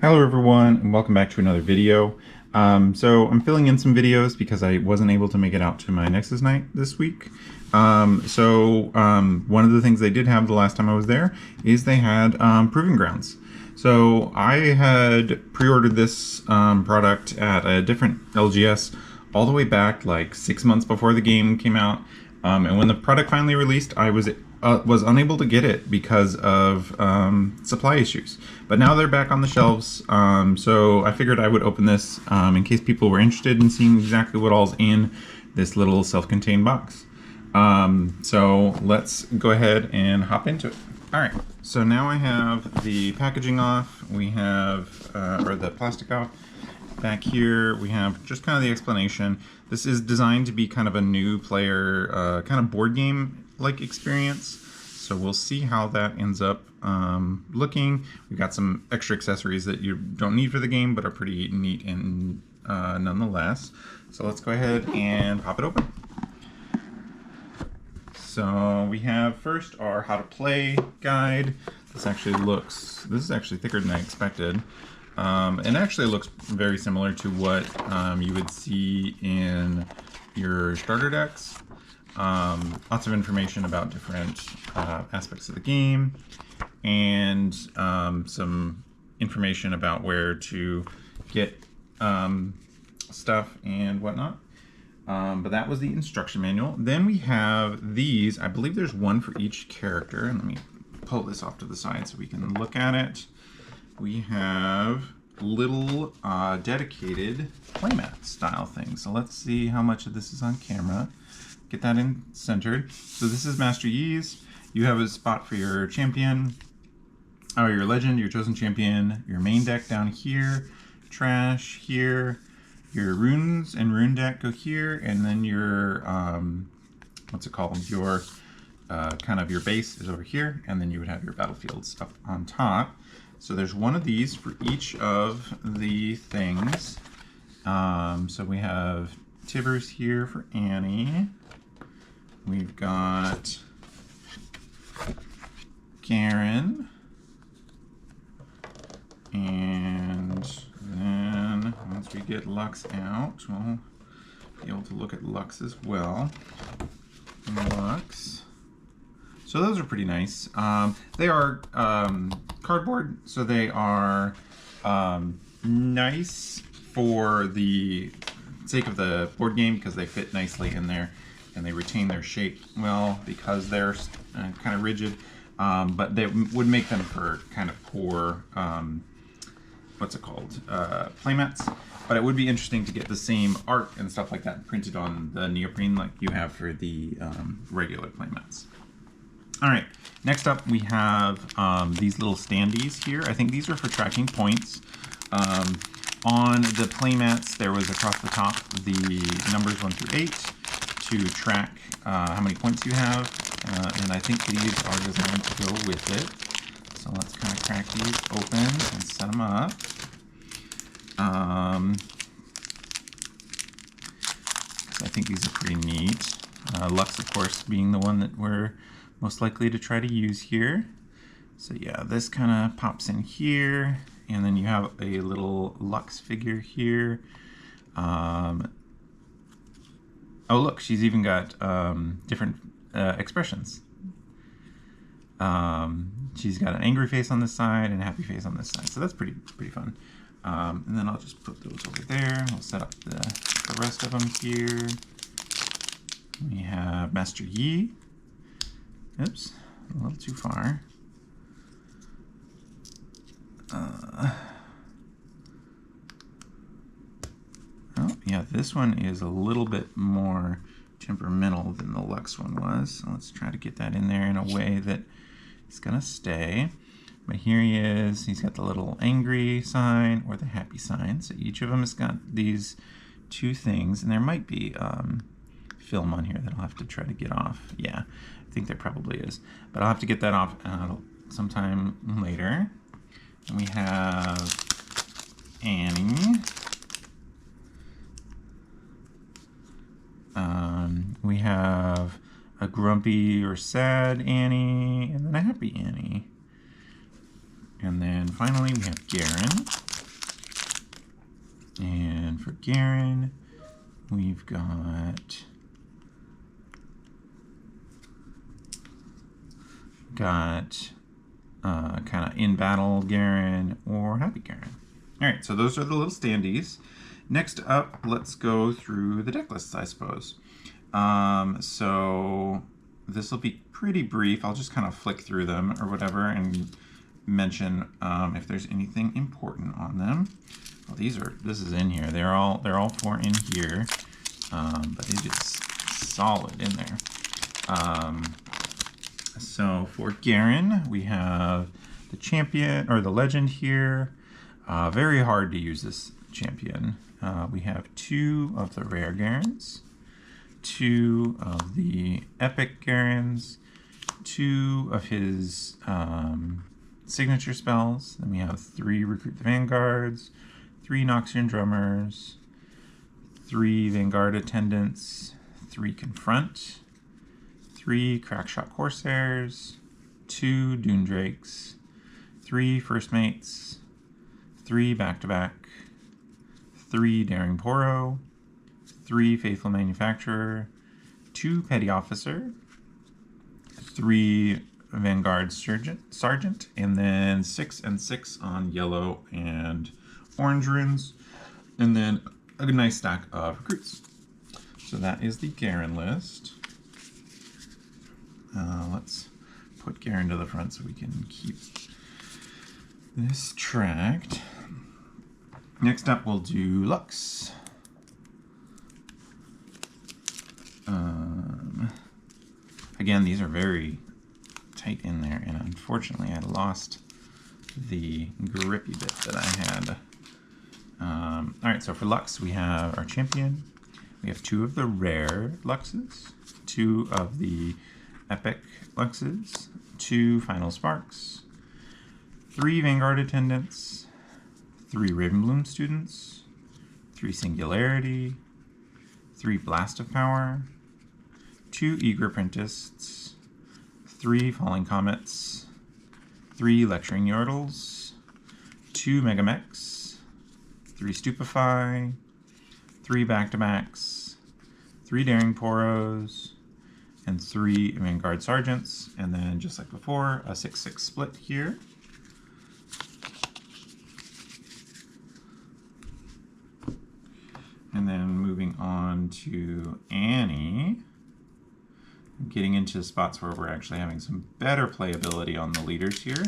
Hello everyone and welcome back to another video. So I'm filling in some videos because I wasn't able to make it out to my Nexus night this week. One of the things they did have the last time I was there is they had Proving Grounds. So I had pre-ordered this product at a different LGS all the way back like 6 months before the game came out. And when the product finally released, I was unable to get it because of supply issues. But now they're back on the shelves, so I figured I would open this in case people were interested in seeing exactly what all's in this little self-contained box. So let's go ahead and hop into it. All right, so now I have the packaging off. We have, or the plastic off. Back here we have just kind of the explanation. This is designed to be kind of a new player, kind of board game like experience. So we'll see how that ends up looking. We've got some extra accessories that you don't need for the game, but are pretty neat and nonetheless. So let's go ahead and pop it open. So we have first our how to play guide. This is actually thicker than I expected. And actually looks very similar to what you would see in your starter decks. Lots of information about different aspects of the game, and some information about where to get stuff and whatnot. But that was the instruction manual. Then we have these. I believe there's one for each character. And let me pull this off to the side so we can look at it. We have little dedicated playmat style things. So let's see how much of this is on camera. Get that in centered. So this is Master Yi's. You have a spot for your champion, or your legend, your chosen champion, your main deck down here, trash here, your runes and rune deck go here, and then your, what's it called? Your kind of your base is over here, and then you would have your battlefields up on top. So there's one of these for each of the things. So we have Tibbers here for Annie. We've got Garen. And then once we get Lux out, we'll be able to look at Lux as well. Lux. So those are pretty nice. They are cardboard, so they are nice for the sake of the board game because they fit nicely in there and they retain their shape well because they're kind of rigid. But they would make them for kind of poor, what's it called, playmats. But it would be interesting to get the same art and stuff like that printed on the neoprene like you have for the regular playmats. All right, next up we have these little standees here. I think these are for tracking points. On the playmats, there was across the top the numbers 1 through 8 to track how many points you have. And I think these are designed to go with it. So let's kind of crack these open and set them up. I think these are pretty neat. Lux, of course, being the one that we're most likely to try to use here. So yeah, this kind of pops in here, and then you have a little Lux figure here. Oh look, she's even got different expressions. She's got an angry face on this side and a happy face on this side, so that's pretty fun. And then I'll just put those over there. We'll set up the rest of them here. We have Master Yi. Oops, a little too far. Oh, yeah, this one is a little bit more temperamental than the Lux one was. So let's try to get that in there in a way that it's gonna stay. But here he is. He's got the little angry sign or the happy sign. So each of them has got these two things, and there might be film on here that I'll have to try to get off. Yeah, I think there probably is, but I'll have to get that off sometime later. And we have Annie. We have a grumpy or sad Annie, and then a happy Annie. And then finally we have Garen. Garen. We've got kind of in battle Garen or happy Garen. All right, so those are the little standees. Next up, let's go through the deck lists, I suppose. So this will be pretty brief. I'll just kind of flick through them or whatever and mention if there's anything important on them. Well, this is in here. They're all 4 in here, but it is solid in there. So for Garen, we have the champion or the legend here. Very hard to use this champion. We have 2 of the rare Garens, 2 of the epic Garens, 2 of his signature spells. Then we have 3 Recruit the Vanguards, 3 Noxian Drummers, 3 Vanguard Attendants, 3 Confront, 3 Crackshot Corsairs, 2 Dune Drakes, 3 First Mates, 3 Back-to-Back, 3 Daring Poro, 3 Faithful Manufacturer, 2 Petty Officer, 3 Vanguard Sergeant, and then 6 and 6 on yellow and orange runes, and then a nice stack of recruits. So that is the Garen list. Let's put Garen to the front so we can keep this tracked. Next up, we'll do Lux. Again, these are very tight in there, and unfortunately I lost the grippy bit that I had. Alright, so for Lux, we have our champion. We have 2 of the rare Luxes, 2 of the epic Luxes, 2 Final Sparks, 3 Vanguard Attendants, 3 Ravenbloom Students, 3 Singularity, 3 Blast of Power, 2 Eager Apprentices, 3 Falling Comets, 3 Lecturing Yordles, 2 Megamechs, 3 Stupefy, 3 Back-to-Backs, 3 Daring Poros, and 3 Vanguard Sergeants, and then just like before, a 6-6 split here. And then moving on to Annie, getting into spots where we're actually having some better playability on the leaders here.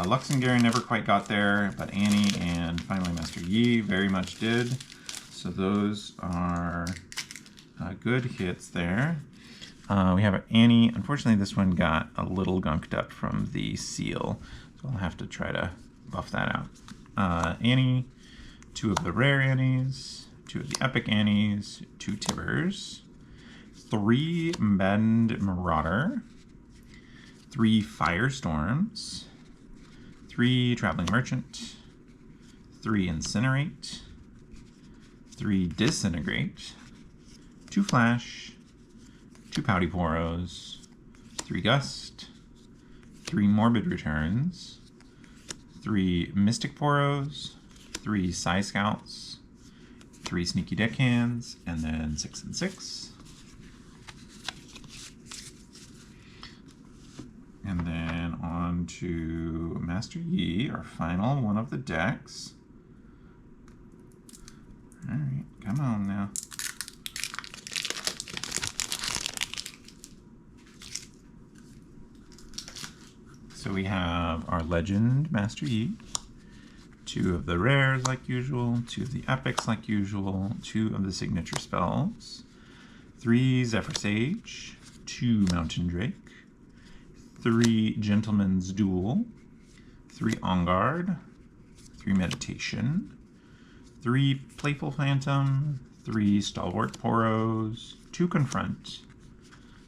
Lux and Garen never quite got there, but Annie and finally Master Yi very much did. So those are good hits there. We have Annie. Unfortunately, this one got a little gunked up from the seal, so I'll have to try to buff that out. Annie, 2 of the rare Annies, 2 of the epic Annies, 2 Tibbers, 3 Maddened Marauder, 3 Firestorms, 3 Traveling Merchant, 3 Incinerate, 3 Disintegrate, 2 Flash, 2 Pouty Poros, 3 Gust, 3 Morbid Returns, 3 Mystic Poros, 3 Psy Scouts, 3 Sneaky Deckhands, and then 6 and 6. And then on to Master Yi, our final one of the decks. Alright, come on now. So we have our Legend Master Yi, 2 of the rares like usual, 2 of the epics like usual, 2 of the signature spells, 3 Zephyr Sage, 2 Mountain Drake, 3 Gentleman's Duel, 3 On Guard, 3 Meditation, 3 Playful Phantom, 3 Stalwart Poros, 2 Confront,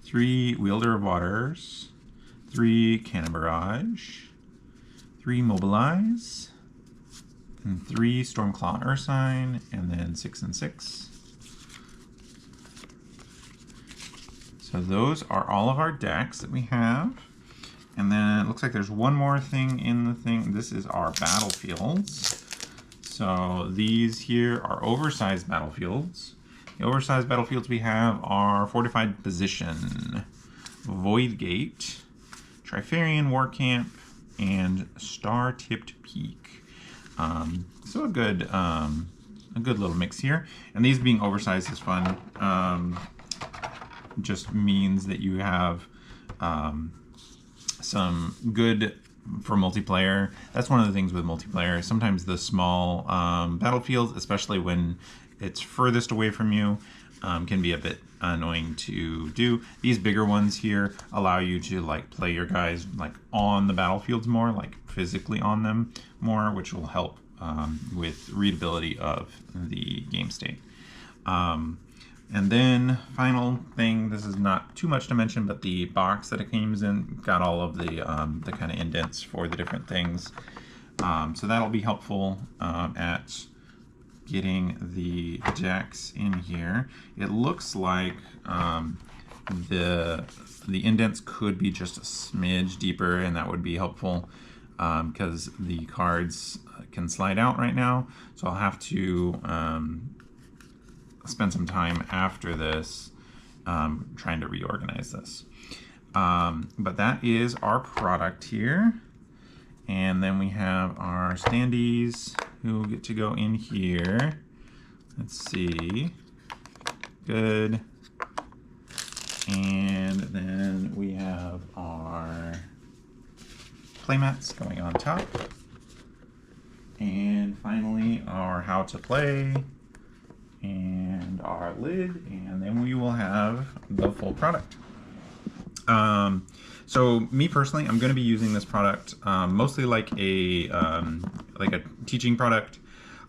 3 Wielder of Waters, 3 Cannon Barrage, 3 Mobilize, and 3 Stormclaw Ursine, and then 6 and 6. So those are all of our decks that we have. And then it looks like there's one more thing in the thing. This is our battlefields. So these here are oversized battlefields. The oversized battlefields we have are Fortified Position, Void Gate, Trifarian War Camp, and Star-Tipped Peak. So a good little mix here. And these being oversized is fun. Just means that you have some good for multiplayer. That's one of the things with multiplayer. Sometimes the small battlefields, especially when it's furthest away from you, can be a bit annoying to do. These bigger ones here allow you to like play your guys like on the battlefields more, like physically on them more, which will help with readability of the game state. And then final thing, this is not too much to mention, but the box that it comes in got all of the kind of indents for the different things. So that'll be helpful at getting the decks in here. It looks like the indents could be just a smidge deeper, and that would be helpful because the cards can slide out right now. So I'll have to spend some time after this trying to reorganize this. But that is our product here. And then we have our standees who get to go in here. Let's see. Good. And then we have our playmats going on top. And finally our how to play and our lid, and then we will have the full product. So me personally, I'm going to be using this product mostly like a teaching product.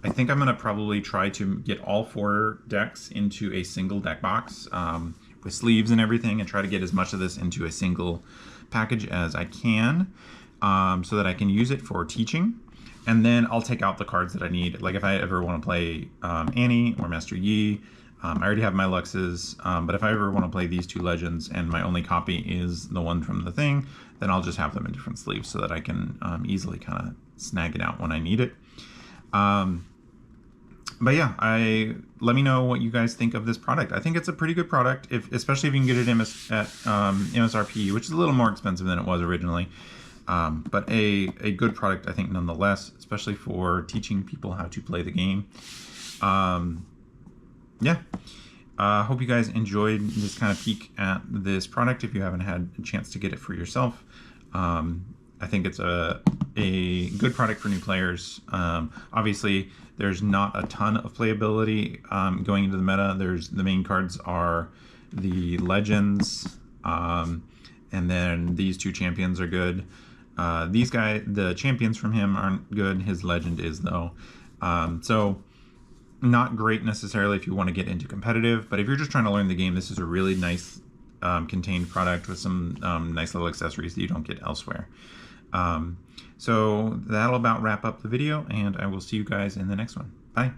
I think I'm going to probably try to get all 4 decks into a single deck box with sleeves and everything, and try to get as much of this into a single package as I can so that I can use it for teaching. And then I'll take out the cards that I need. Like if I ever want to play Annie or Master Yi, I already have my Luxes, but if I ever want to play these 2 legends and my only copy is the one from the thing, then I'll just have them in different sleeves so that I can easily kind of snag it out when I need it. But yeah, let me know what you guys think of this product. I think it's a pretty good product, especially if you can get it at MSRP, which is a little more expensive than it was originally. But a good product, I think, nonetheless, especially for teaching people how to play the game. Yeah, hope you guys enjoyed this kind of peek at this product if you haven't had a chance to get it for yourself. I think it's a good product for new players. Obviously, there's not a ton of playability going into the meta. The main cards are the legends, and then these 2 champions are good. These guys, the champions from him aren't good. His legend is though. So not great necessarily if you want to get into competitive, but if you're just trying to learn the game, this is a really nice contained product with some nice little accessories that you don't get elsewhere. So that'll about wrap up the video, and I will see you guys in the next one. Bye.